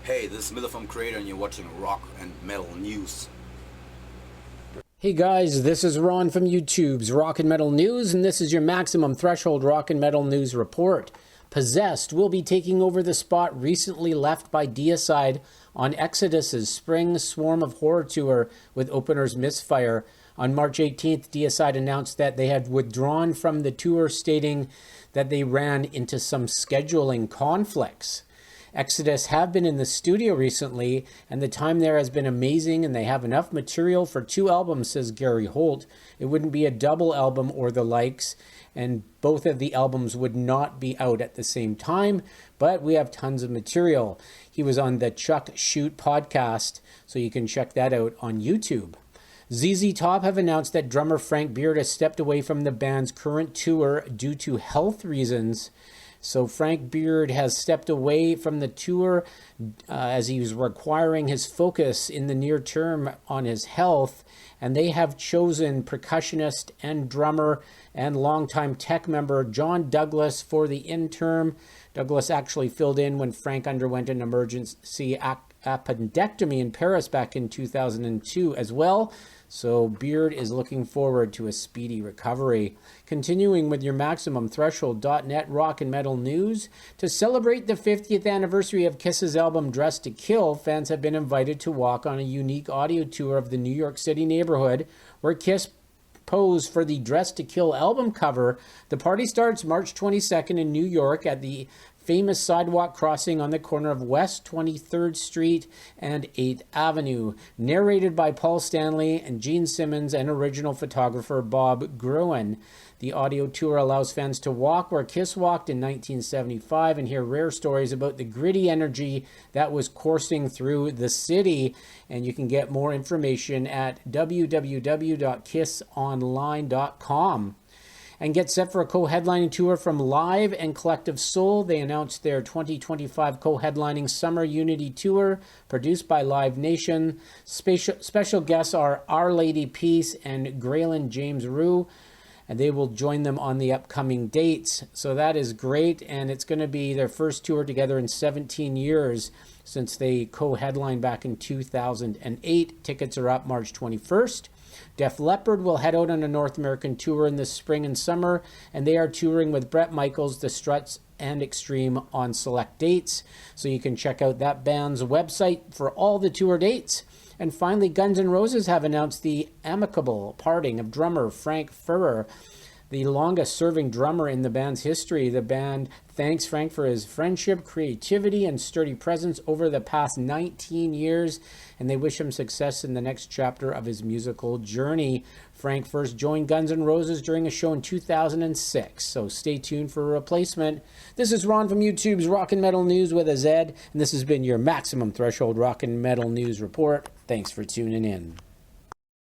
Hey, this is Miller from Creator and you're watching Rock and Metal News. Hey guys, this is Ron from YouTube's Rock and Metal News, and this is your Maximum Threshold Rock and Metal News report. Possessed will be taking over the spot recently left by Deicide on Exodus's Spring Swarm of Horror tour with openers Misfire. On March 18th, Deicide announced that they had withdrawn from the tour, stating that they ran into some scheduling conflicts. Exodus have been in the studio recently, and the time there has been amazing, and they have enough material for 2 albums, says Gary Holt. It wouldn't be a double album or the likes, and both of the albums would not be out at the same time, but we have tons of material. He was on the Chuck Shute Podcast, so you can check that out on YouTube. ZZ Top have announced that drummer Frank Beard has stepped away from the band's current tour due to health reasons. So Frank Beard has stepped away from the tour as he was requiring his focus in the near term on his health. And they have chosen percussionist and drummer and longtime tech member John Douglas for the interim. Douglas actually filled in when Frank underwent an emergency appendectomy in Paris back in 2002 as well. So Beard is looking forward to a speedy recovery. Continuing with your MaximumThreshold.net rock and metal news. To celebrate the 50th anniversary of Kiss's album Dressed to Kill, fans have been invited to walk on a unique audio tour of the New York City neighborhood where Kiss posed for the Dressed to Kill album cover. The party starts March 22nd in New York at the famous sidewalk crossing on the corner of West 23rd Street and 8th Avenue. Narrated by Paul Stanley and Gene Simmons and original photographer Bob Gruen. The audio tour allows fans to walk where Kiss walked in 1975 and hear rare stories about the gritty energy that was coursing through the city. And you can get more information at www.kissonline.com. And get set for a co-headlining tour from Live and Collective Soul. They announced their 2025 co-headlining Summer Unity Tour, produced by Live Nation. Special guests are Our Lady Peace and Graylin James Rue, and they will join them on the upcoming dates. So that is great, and it's going to be their first tour together in 17 years since they co-headlined back in 2008. Tickets are up March 21st. Def Leppard will head out on a North American tour in the spring and summer, and they are touring with Bret Michaels, The Struts, and Extreme on select dates. So you can check out that band's website for all the tour dates. And finally, Guns N' Roses have announced the amicable parting of drummer Frank Ferrer, the longest-serving drummer in the band's history. The band thanks Frank for his friendship, creativity, and sturdy presence over the past 19 years, and they wish him success in the next chapter of his musical journey. Frank first joined Guns N' Roses during a show in 2006, so stay tuned for a replacement. This is Ron from YouTube's Rock and Metal News with a Z, and this has been your Maximum Threshold Rock and Metal News report. Thanks for tuning in.